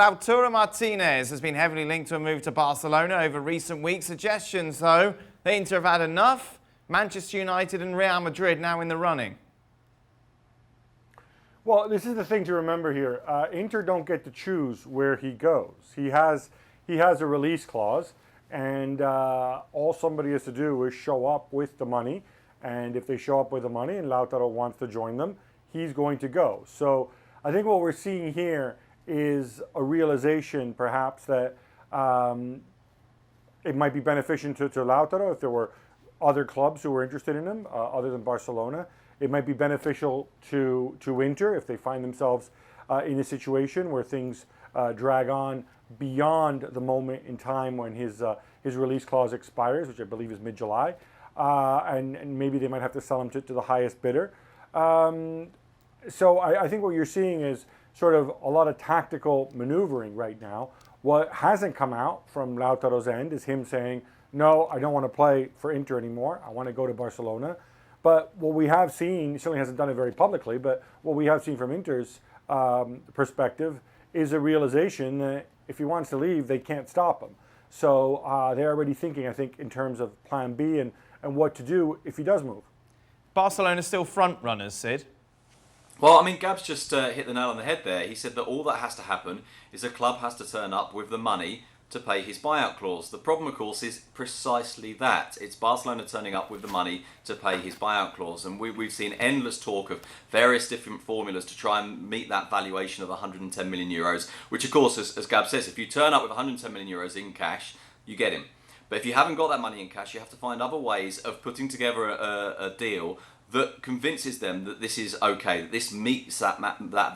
Lauturo Martinez has been heavily linked to a move to Barcelona over recent weeks. Suggestions, though, that Inter have had enough. Manchester United and Real Madrid now in the running. Well, this is the thing to remember here. Inter don't get to choose where he goes. He has a release clause, and all somebody has to do is show up with the money. And if they show up with the money and Lautaro wants to join them, he's going to go. So I think what we're seeing here is a realization, perhaps, that it might be beneficial to Lautaro if there were other clubs who were interested in him, other than Barcelona. It might be beneficial to Inter if they find themselves in a situation where things drag on beyond the moment in time when his release clause expires, which I believe is mid-July, and maybe they might have to sell him to the highest bidder. So I think what you're seeing is sort of a lot of tactical maneuvering right now. What hasn't come out from Lautaro's end is him saying, no, I don't want to play for Inter anymore. I want to go to Barcelona. But what we have seen, he certainly hasn't done it very publicly, but what we have seen from Inter's perspective is a realization that if he wants to leave, they can't stop him. So they're already thinking, I think, in terms of plan B and what to do if he does move. Barcelona still front runners, Sid. Well, I mean, Gab's just hit the nail on the head there. He said that all that has to happen is a club has to turn up with the money to pay his buyout clause. The problem, of course, is precisely that. It's Barcelona turning up with the money to pay his buyout clause. And we've seen endless talk of various different formulas to try and meet that valuation of 110 million euros, which, of course, as Gab says, if you turn up with 110 million euros in cash, you get him. But if you haven't got that money in cash, you have to find other ways of putting together a deal that convinces them that this is okay, that this meets that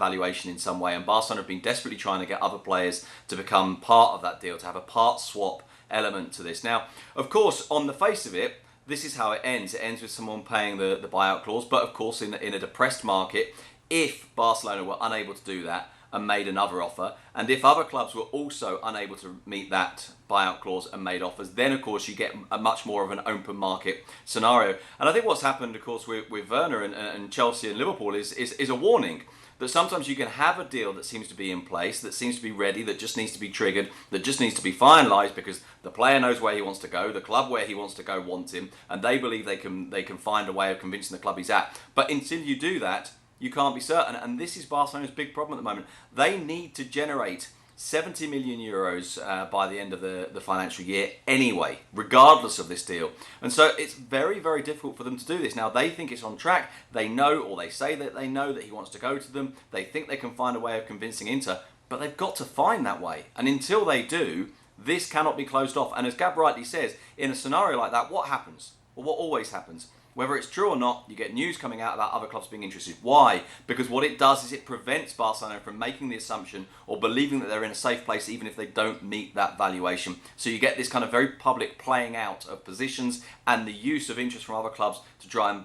valuation in some way. And Barcelona have been desperately trying to get other players to become part of that deal, to have a part swap element to this. Now, of course, on the face of it, this is how it ends. It ends with someone paying the buyout clause. But of course, in a depressed market, if Barcelona were unable to do that and made another offer, and if other clubs were also unable to meet that buyout clause and made offers, then of course you get a much more of an open market scenario. And I think what's happened, of course, with Werner and Chelsea and Liverpool is a warning that sometimes you can have a deal that seems to be in place, that seems to be ready, that just needs to be triggered, that just needs to be finalised because the player knows where he wants to go, the club where he wants to go wants him, and they believe they can find a way of convincing the club he's at. But until you do that, you can't be certain, and this is Barcelona's big problem at the moment. They need to generate 70 million euros by the end of the financial year anyway, regardless of this deal. And so it's very, very difficult for them to do this. Now, they think it's on track. They know, or they say that they know that he wants to go to them. They think they can find a way of convincing Inter, but they've got to find that way. And until they do, this cannot be closed off. And as Gab rightly says, in a scenario like that, what happens? Well, what always happens? Whether it's true or not, you get news coming out about other clubs being interested. Why? Because what it does is it prevents Barcelona from making the assumption or believing that they're in a safe place even if they don't meet that valuation. So you get this kind of very public playing out of positions and the use of interest from other clubs to try and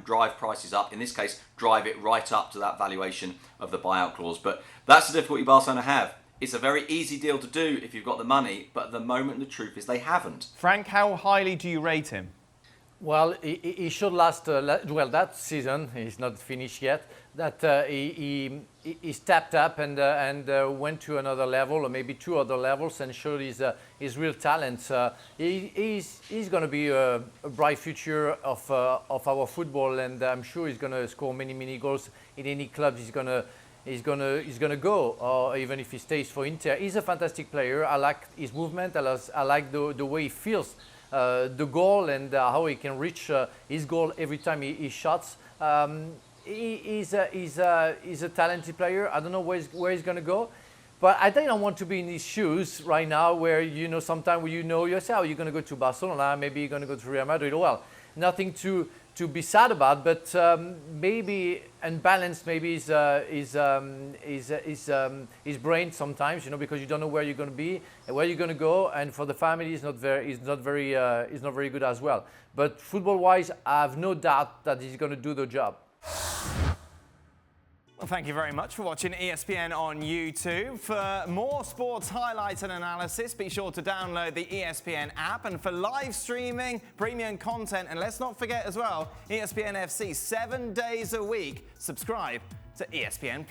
drive prices up. In this case, drive it right up to that valuation of the buyout clause. But that's the difficulty Barcelona have. It's a very easy deal to do if you've got the money, but at the moment the truth is they haven't. Frank, how highly do you rate him? Well, he should last, well, that season, he's not finished yet, that he stepped up and went to another level, or maybe two other levels, and showed his real talent. He's going to be a bright future of our football, and I'm sure he's going to score many goals in any club he's gonna go, or even if he stays for Inter. He's a fantastic player. I like his movement. I like the way he feels the goal and how he can reach his goal every time he shots. He's a talented player. I don't know where he's going to go, but I don't want to be in his shoes right now where, sometimes you say, oh, you're going to go to Barcelona, maybe you're going to go to Real Madrid. Well, nothing to be sad about, but maybe unbalanced, maybe his brain sometimes, because you don't know where you're going to be and where you're going to go, and for the family, it's not very good as well. But football-wise, I have no doubt that he's going to do the job. Well, thank you very much for watching ESPN on YouTube. For more sports highlights and analysis, be sure to download the ESPN app. And for live streaming, premium content, and let's not forget as well, ESPN FC 7 days a week. Subscribe to ESPN+.